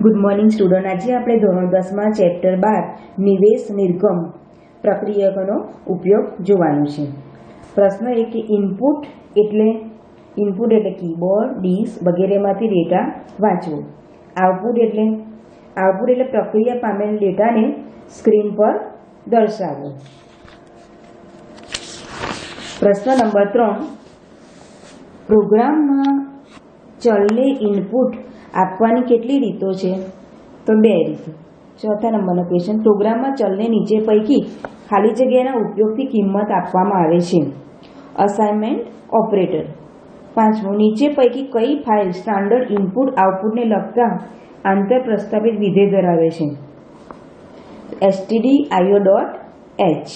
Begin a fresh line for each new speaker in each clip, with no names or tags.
Good morning student. આજે આપણે ધોરણ 10 માં ચેપ્ટર 12 નિવેશ નિર્ગમ પ્રક્રિયકોનો ઉપયોગ જોવાનું છે। પ્રશ્ન એ કે ઇનપુટ એટલે કીબોર્ડ, ડીશ વગેરેમાંથી ડેટા વાંચવો। આઉટપુટ એટલે પ્રક્રિયા પામેલ ડેટાને સ્ક્રીન પર દર્શાવવો। પ્રશ્ન નંબર 3, પ્રોગ્રામમાં ચલને ઇનપુટ આપવાની કેટલી રીતો છે? તો 2 રીતો। ચોથા નંબરનો ક્વેશ્ચન, પ્રોગ્રામમાં ચલને નીચે પૈકી ખાલી જગ્યાના ઉપયોગથી કિંમત આપવામાં આવે છે। Assignment operator. પાંચમું, નીચે પૈકી કઈ ફાઇલ સ્ટાન્ડર્ડ ઇનપુટ આઉટપુટને લગતા આંતર પ્રસ્તાપિત વિધેય ધરાવે છે? stdio.h।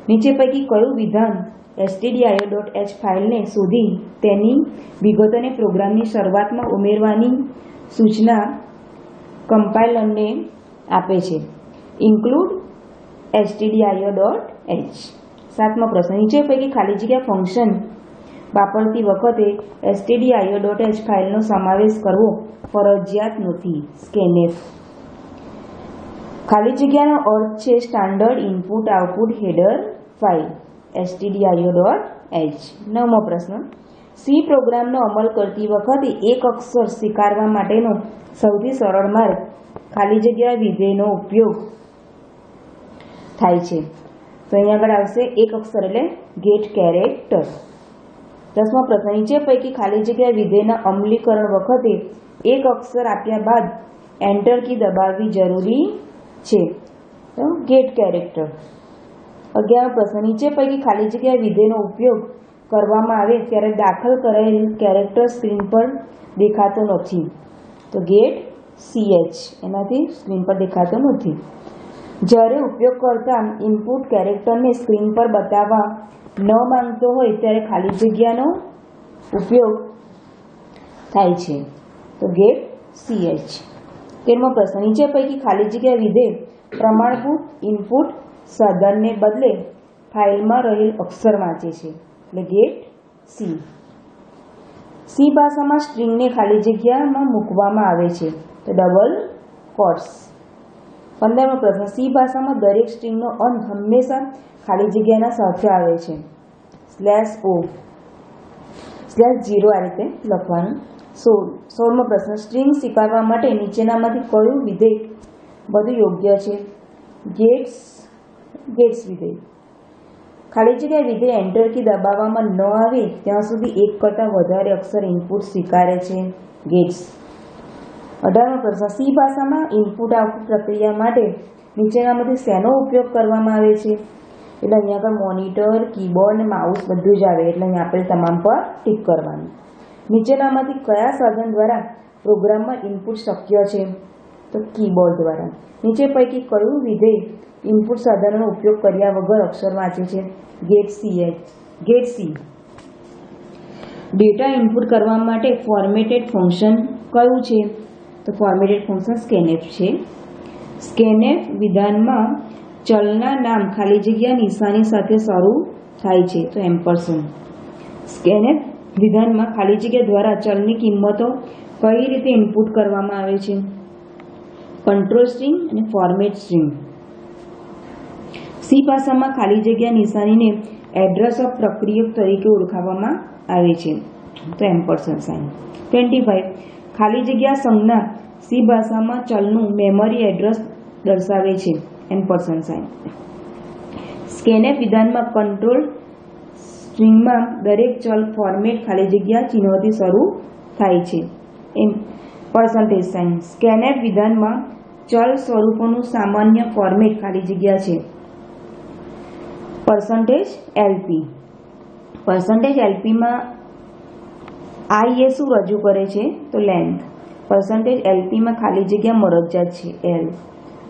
નીચે પૈકી કયું વિધાન stdio.h ફાઇલને શોધી તેની વિગતોને પ્રોગ્રામની શરૂઆતમાં ઉમેરવાની સૂચના કમ્પાઇલરને આપે છે? Include stdio.h। સાતમો પ્રશ્ન, નીચે પૈકી ખાલી જગ્યા ફંક્શન વાપરતી વખતે stdio.h ફાઇલનો સમાવેશ કરવો ફરજિયાત નથી। સ્કેનફ। ખાલી જગ્યાનો અર્થ છે standard input output header file stdio.h। નવમો પ્રશ્ન, સી પ્રોગ્રામનો અમલ કરતી વખતે એક અક્ષર સ્વીકારવા માટેનો સૌથી સરળ માર્ગ ખાલી જગ્યા વિધેયનો ઉપયોગ થાય છે? તો અહીંયા આગળ આવશે એક અક્ષર એટલે ગેટ કેરેક્ટર। 10મો પ્રશ્ન, નીચે પૈકી ખાલી જગ્યા વિધેયના અમલીકરણ વખતે એક અક્ષર આપ્યા બાદ એન્ટર કી દબાવવી જરૂરી છે? તો ગેટ કેરેક્ટર। 11મો પ્રશ્ન, નીચે પૈકી ખાલી જગ્યા વિધેયનો ઉપયોગ કરવામાં આવે ત્યારે દાખલ કરાયેલ કેરેક્ટર સ્ક્રીન પર દેખાતો નથી? તો ગેટ ch, એનાથી સ્ક્રીન પર દેખાતો નથી। જ્યારે ઉપયોગકર્તા ઇનપુટ કેરેક્ટરને સ્ક્રીન પર બતાવવા ન માંગતો હોય ત્યારે ખાલી જગ્યાનો ઉપયોગ થાય છે? તો ગેટ ch। 13મો પ્રશ્ન, નીચે પૈકી ખાલી જગ્યા વિધેય પ્રમાણભૂત ઇનપુટ સાધનને બદલે ફાઇલમાં રહેલ અક્ષર વાંચે છે? એટલે ગેટ સી। સી ભાષામાં સ્ટ્રિંગને ખાલી જગ્યામાં મૂકવામાં આવે છે? તો ડબલ કોટ્સ। 15મો પ્રશ્ન, સી ભાષામાં દરેક સ્ટ્રિંગનો અંત હંમેશા ખાલી જગ્યાના સાથે આવે છે? /o, /0 આ રીતે લખવાનું। 16મો પ્રશ્ન, સ્ટ્રિંગ સ્વીકારવા માટે નીચેનામાંથી કયું વિધેય વધુ યોગ્ય છે? ગેટ્સ વિધેય। ખાલી જગ્યા વિધેય એન્ટર કી દબાવવામાં ન આવે ત્યાં સુધી એક કરતાં વધારે અક્ષર ઇનપુટ સ્વીકારે છે? ગેટ્સ। 18મો પ્રશ્ન, સી ભાષામાં ઇનપુટ આઉટપુટ પ્રક્રિયા માટે નીચેનામાંથી શેનો ઉપયોગ કરવામાં આવે છે? એટલે અહીંયા આગળ મોનિટર, કીબોર્ડ અને માઉસ બધું જ આવે, એટલે અહીંયા આપણે તમામ પર ટીક કરવાનું। નીચેનામાંથી કયા સાધન દ્વારા પ્રોગ્રામમાં ઇનપુટ શક્ય છે? તો કીબોર્ડ દ્વારા। નીચે પૈકી કયું વિધેય ઇનપુટ સાધનોનો ઉપયોગ કર્યા વગર અક્ષર વાંચે છે? Gate C. ડેટા ઇનપુટ કરવા માટે ફોર્મેટેડ ફંક્શન કયું છે? તો ફોર્મેટેડ ફંક્શન સ્કેનફ છે। સ્કેનફ વિધાનમાં ચલના નામ ખાલી જગ્યા નિશાની સાથે શરૂ થાય છે? તો એમ્પરસેન્ડ। સ્કેનફ વિધાનમાં ખાલી જગ્યા દ્વારા ચલની કિંમતો કઈ રીતે ઇનપુટ કરવામાં આવે છે? કંટ્રોલ સ્ટ્રિંગ અને ફોર્મેટ સ્ટ્રિંગ। સી ભાષામાં ખાલી જગ્યા નિશાનીને એડ્રેસ ઓફ પ્રક્રિયક તરીકે ઓળખાવવામાં આવે છે? તો એમ્પરસેન્ડ સાઇન। 25, ખાલી જગ્યા સંજ્ઞા સી ભાષામાં ચલનું મેમરી એડ્રેસ દર્શાવે છે? Ampersand sign. સ્કેનફ વિધાનમાં કંટ્રોલ સ્ટ્રિંગમાં દરેક ચલ ફોર્મેટ ખાલી જગ્યા ચિહ્નોથી શરૂ થાય છે? Percentage sign. સ્કેનફ વિધાનમાં ચલ સ્વરૂપોનું સામાન્ય ફોર્મેટ ખાલી જગ્યા છે? %lp। %lpમાં i એ શું રજૂ કરે છે? તો લેન્થ। %lpમાં ખાલી જગ્યા મરજિયાત છે? l।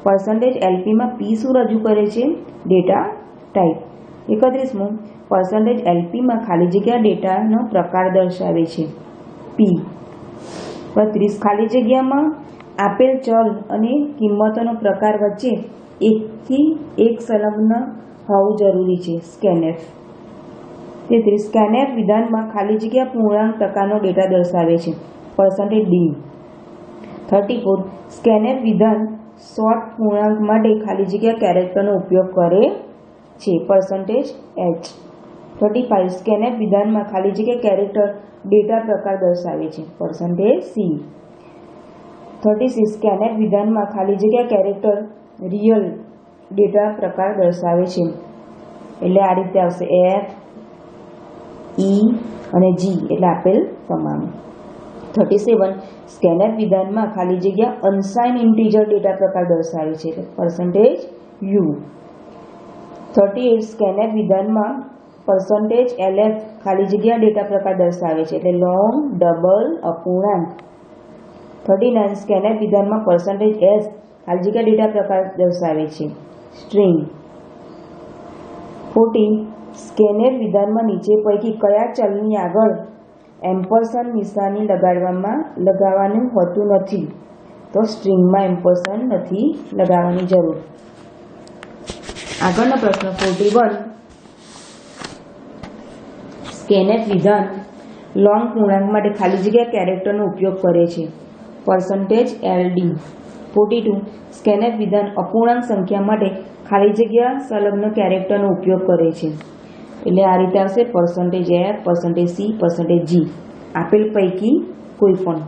%lpમાં p શું રજૂ કરે છે? Data type. 31મો, %lpમાં ખાલી જગ્યા ડેટાનો પ્રકાર દર્શાવે છે? p। 32, ખાલી જગ્યામાં આપેલ ચલ અને કિંમતોનો પ્રકાર વચ્ચે એકથી એક સંલગ્ન હોવું જરૂરી છે? સ્કેનફ। 33, સ્કેનફ વિધાનમાં ખાલી જગ્યા પૂર્ણાંક પ્રકારનો ડેટા દર્શાવે છે? %d। 34 સ્કેનએફ વિધાન શોર્ટ પૂર્ણાંક માટે ખાલી જગ્યા કેરેક્ટરનો ઉપયોગ કરે છે %h. 35 સ્કેનએફ વિધાનમાં ખાલી જગ્યા કેરેક્ટર ડેટા પ્રકાર દર્શાવે છે %c. 36 સ્કેનએફ વિધાનમાં ખાલી જગ્યા કેરેક્ટર રિયલ ડેટા પ્રકાર દર્શાવે છે, એટલે આ રીતે આવશે f, e અને g, એટલે આપેલ તમામ. 37 સ્કેનએફ વિધાનમાં ખાલી જગ્યા અનસાઇન ઇન્ટીજર ડેટા પ્રકાર દર્શાવે છે, એટલે %u. 38 સ્કેનએફ વિધાનમાં %lf ખાલી જગ્યા ડેટા પ્રકાર દર્શાવે છે, એટલે લોંગ, ડબલ, અપૂર્ણાંક. 39 સ્કેનએફ વિધાનમાં %s ખાલી જગ્યા ડેટા પ્રકાર દર્શાવે છે, સ્ટ્રિંગ. 40 સ્કેનએફ વિધાનમાં નીચે પૈકી કયા ચલની આગળ એમ્પરસેન્ડ નિશાની લગાવવાનું હોતું નથી? તો સ્ટ્રિંગમાં એમ્પરસેન્ડ નથી લગાવવાની જરૂર. આગળનો પ્રશ્ન 41 સ્કેનએફ વિધાન લોંગ પૂર્ણાંક માટે ખાલી જગ્યા કેરેક્ટરનો ઉપયોગ કરે છે, %ld. 42 સ્કેનએફ વિધાન અપૂર્ણાંક સંખ્યા માટે ખાલી જગ્યા સંલગ્ન કેરેક્ટરનો ઉપયોગ કરે છે, એટલે આ રીતે આવશે %f, %c, %g, આપેલ પૈકી કોઈ પણ.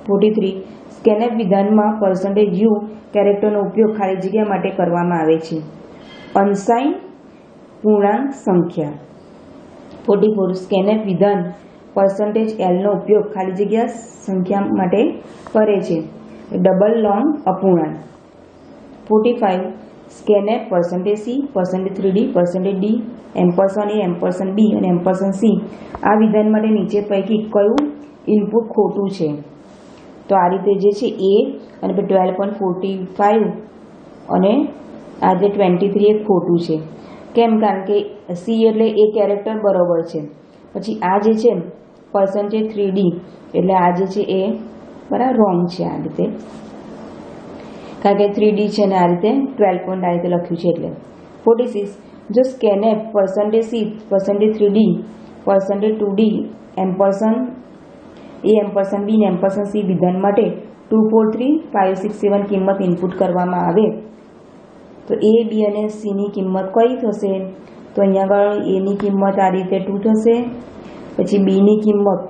43 સ્કેનએફ વિધાનમાં %u કેરેક્ટરનો ઉપયોગ ખાલી જગ્યા માટે કરવામાં આવે છે, અનસાઇન પૂર્ણાંક સંખ્યા. 44 સ્કેનએફ વિધાન %l નો ઉપયોગ ખાલી જગ્યા સંખ્યા માટે કરે છે, ડબલ, લોંગ, અપૂર્ણાંક. 45 scanf %c, %3d, %d, એમ્પરસન a, એમ્પરસન b અને એમ્પરસન c આ વિધાન માટે નીચે પૈકી કયું ઇનપુટ ખોટું છે? તો આ રીતે જે છે a અને 12.45 અને આ જે 23 એ ખોટું છે. કેમ? કારણ કે c એટલે એ કેરેક્ટર બરોબર છે, પછી આ જે છે %3d એટલે આ જે છે એ બરાબર રોંગ છે આ રીતે, કારણ કે 3d છે ને આ રીતે 12 પોઈન્ટ આ રીતે લખ્યું છે એટલે. 46 જો scanf %c, %3d, %2d, એમ્પરસન a, એમ્પરસન b ને એમ્પરસન c વિધાન માટે 2, 4, 3, 5, 6, 7 કિંમત ઇનપુટ કરવામાં આવે તો a, b અને c ની કિંમત કઈ થશે? તો અહીંયા આગળ a ની કિંમત આ રીતે 2 થશે, પછી b ની કિંમત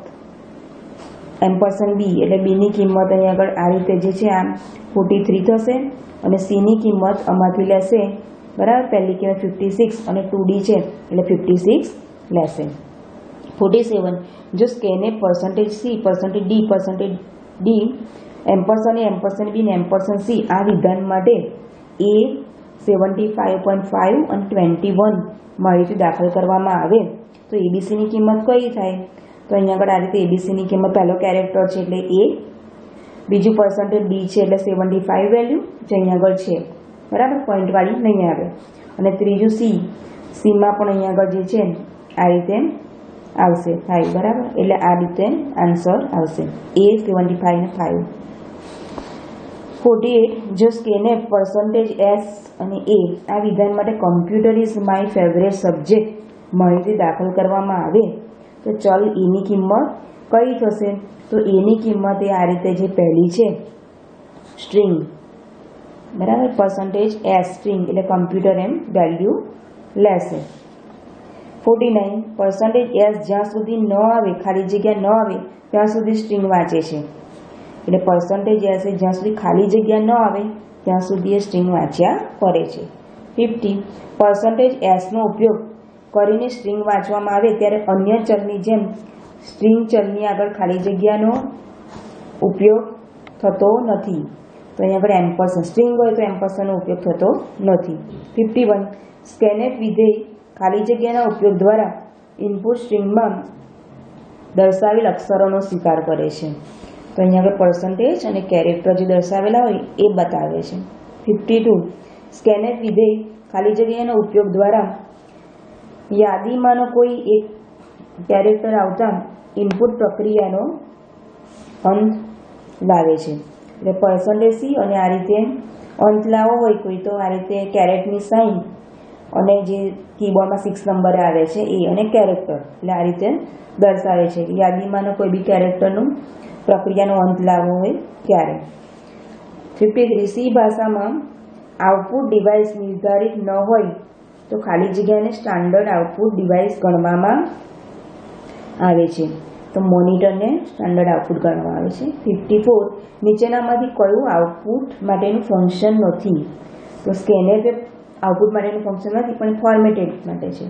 એમ્પરસન b એટલે b ની કિંમત અહીંયા આગળ આ રીતે જે છે આ 43 થશે, અને c ની કિંમત આમાંથી લેશે બરાબર, પહેલી કિંમત 56 અને 2d છે એટલે 56 લેશે. 47 જો scanf %c, %d, એમ્પરસન a, એમ્પરસન b ને એમ્પરસન c આ વિધાન માટે a 75.5 અને 21 માહિતી દાખલ કરવામાં આવે તો abc ની કિંમત કઈ થાય? તો અહીંયા આગળ આ રીતે abc ની કિંમત પહેલો કેરેક્ટર છે એટલે a, બીજું %d છે એટલે 75 વેલ્યુ જે અહીંયા આગળ છે બરાબર, પોઈન્ટવાળી નહીં આવે, અને ત્રીજું c માં પણ અહીંયા આગળ જે છે આ રીતે આવશે થાય બરાબર, એટલે આ રીતે આન્સર આવશે a 75 અને 5. 48 જો સ્કેનએફ %s અને a આ વિધાન માટે computer is my favourite subject માહિતી દાખલ કરવામાં આવે તો ચલ a ની કિંમત કઈ થશે? તો a ની કિંમત એ આ રીતે જે પહેલી છે સ્ટ્રિંગ બરાબર, %s સ્ટ્રિંગ એટલે કમ્પ્યુટર એમ વેલ્યુ લેશે. 49 %s જ્યાં સુધી ન આવે, ખાલી જગ્યા ન આવે ત્યાં સુધી સ્ટ્રિંગ વાંચે છે, એટલે %s એ જ્યાં સુધી ખાલી જગ્યા ન આવે ત્યાં સુધી એ સ્ટ્રિંગ વાંચ્યા કરે છે. 50 %s નો ઉપયોગ કરીને સ્ટ્રિંગ વાંચવામાં આવે ત્યારે અન્ય ચલની જેમ સ્ટ્રિંગ ચલની આગળ ખાલી જગ્યાનો ઉપયોગ થતો નથી, તો અહીંયા આગળ એમ્પરસન સ્ટ્રિંગ હોય તો એમ્પરસનનો ઉપયોગ થતો નથી. 51 સ્કેનએફ વિધેય ખાલી જગ્યાના ઉપયોગ દ્વારા ઇનપુટ સ્ટ્રિંગમાં દર્શાવેલ અક્ષરોનો સ્વીકાર કરે છે, તો અહીંયા આગળ % અને કેરેક્ટર જે દર્શાવેલા હોય એ બતાવે છે. 52 સ્કેનએફ વિધેય ખાલી જગ્યાના ઉપયોગ દ્વારા યાદીમાંનો કોઈ એક કેરેક્ટર આવતા ઇનપુટ પ્રક્રિયાનો અંત લાવે છે, એટલે %c અને આ રીતે અંત લાવવો હોય કોઈ તો આ રીતે કેરેટની સાઇન અને જે કીબોર્ડમાં 6 નંબરે આવે છે એ અને કેરેક્ટર એટલે આ રીતે દર્શાવે છે યાદીમાંનો કોઈ બી કેરેક્ટરનું પ્રક્રિયાનો અંત લાવવો હોય ત્યારે. 53 સી ભાષામાં આઉટપુટ ડિવાઇસ નિર્ધારિત ન હોય તો ખાલી જગ્યાને સ્ટાન્ડર્ડ આઉટપુટ ડિવાઇસ ગણવામાં આવે છે. તો મોનિટરને સ્ટાન્ડર્ડ આઉટપુટ ગણવામાં આવે છે. 54 નીચેનામાંથી કયું આઉટપુટ માટેનું ફંક્શન નથી? તો સ્કેનર એ આઉટપુટ માટેનું ફંક્શન નથી પણ ફોર્મેટેડ માટે છે.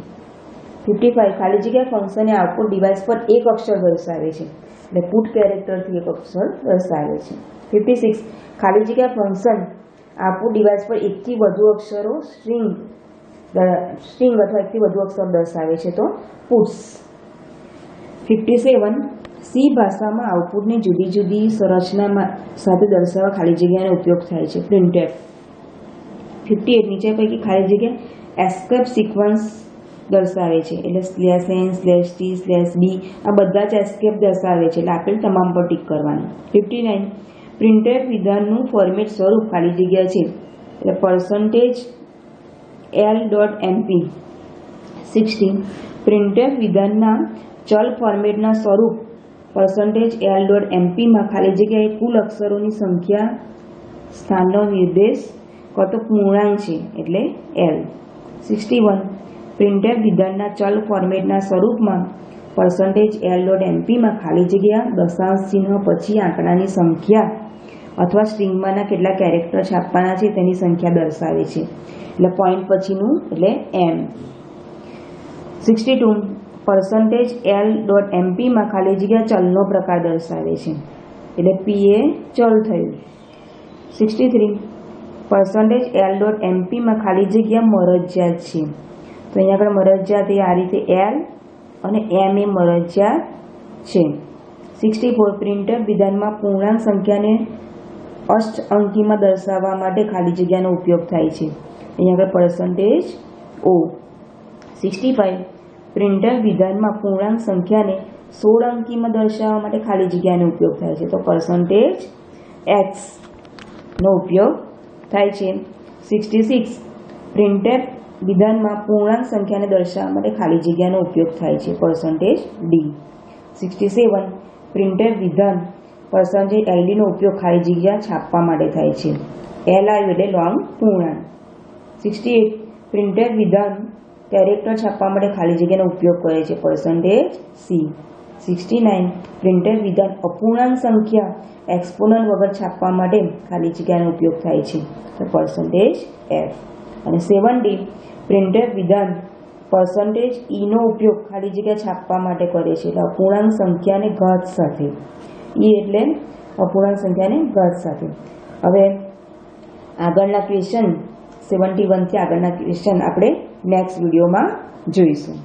55 ખાલી જગ્યા ફંક્શન એ આઉટપુટ ડિવાઇસ પર એક અક્ષર દર્શાવે છે, એટલે પુટ કેરેક્ટરથી એક અક્ષર દર્શાવે છે. 56 ખાલી જગ્યા ફંક્શન આઉટપુટ ડિવાઇસ પર એકથી વધુ અક્ષરો સ્ટ્રિંગ અથવા એકથી વધુ અક્ષર દર્શાવે છે, તો પુટ્સ. 57 સી ભાષામાં આઉટપુટની જુદી જુદી સંરચના સાથે દર્શાવવા ખાલી જગ્યાનો ઉપયોગ થાય છે, પ્રિન્ટએફ. 58 નીચે પૈકી ખાલી જગ્યા એસ્કેપ સિક્વન્સ દર્શાવે છે, એટલે /n /t /b આ બધા જ એસ્કેપ દર્શાવે છે, એટલે આપેલ તમામ પર ટીક કરવાનું. 59 પ્રિન્ટએફ વિધાનનું ફોર્મેટ સ્વરૂપ ખાલી જગ્યા છે, એટલે %l.mp. 60 પ્રિન્ટએફ વિધાનના ચલ ફોર્મેટના સ્વરૂપ %l.mp માં ખાલી જગ્યાએ કુલ અક્ષરોની સંખ્યા સ્થાનનો નિર્દેશ કરતો પૂર્ણાંક છે, એટલે l. 61 પ્રિન્ટએફ વિધાનના ચલ ફોર્મેટના સ્વરૂપમાં %l.mp માં ખાલી જગ્યા દશાંશ ચિહ્ન પછી આંકડાની સંખ્યા અથવા સ્ટ્રિંગમાંના કેટલા કેરેક્ટર છાપવાના છે તેની સંખ્યા દર્શાવે છે, એટલે પોઈન્ટ પછીનું એટલે m. 62 %l.mp માં ખાલી જગ્યા ચલનો પ્રકાર દર્શાવે છે, એટલે p એ ચલ થયું. 63 %l.mp માં ખાલી જગ્યા મરજિયાત છે, તો અહીંયા આગળ મરજિયાત એ આ રીતે l અને m એ મરજિયાત છે. 64 પ્રિન્ટએફ વિધાનમાં પૂર્ણાંક સંખ્યાને અષ્ટ અંકીમાં દર્શાવવા માટે ખાલી જગ્યાનો ઉપયોગ થાય છે, અહીંયા આગળ %o. 65 પ્રિન્ટએફ વિધાનમાં પૂર્ણાંક સંખ્યાને 16 અંકીમાં દર્શાવવા માટે ખાલી જગ્યાનો ઉપયોગ થાય છે, તો %x નો ઉપયોગ થાય છે. 66 પ્રિન્ટએફ વિધાનમાં પૂર્ણાંક સંખ્યાને દર્શાવવા માટે ખાલી જગ્યાનો ઉપયોગ થાય છે, %d. 67 પ્રિન્ટએફ વિધાન %ld નો ઉપયોગ ખાલી જગ્યા છાપવા માટે થાય છે, l આવ્યું એટલે લોંગ પૂર્ણાંક. 68 પ્રિન્ટએફ વિધાન કેરેક્ટર છાપવા માટે ખાલી જગ્યાનો ઉપયોગ કરે છે, %c. 69 પ્રિન્ટએફ વિધાન અપૂર્ણાંક સંખ્યા એક્સપોનન્ટ વગર છાપવા માટે ખાલી જગ્યાનો ઉપયોગ થાય છે, તો %f. અને 70 પ્રિન્ટએફ વિધાન %e નો ઉપયોગ ખાલી જગ્યા છાપવા માટે કરે છે, એટલે અપૂર્ણાંક સંખ્યાને ઘાત સાથે. e એટલે અપૂર્ણાંક સંખ્યાને ઘાત સાથે. હવે આગળના ક્વેશ્ચન 71 થી આગળના ક્વેશ્ચન આપણે નેક્સ્ટ વિડીયોમાં જોઈશું.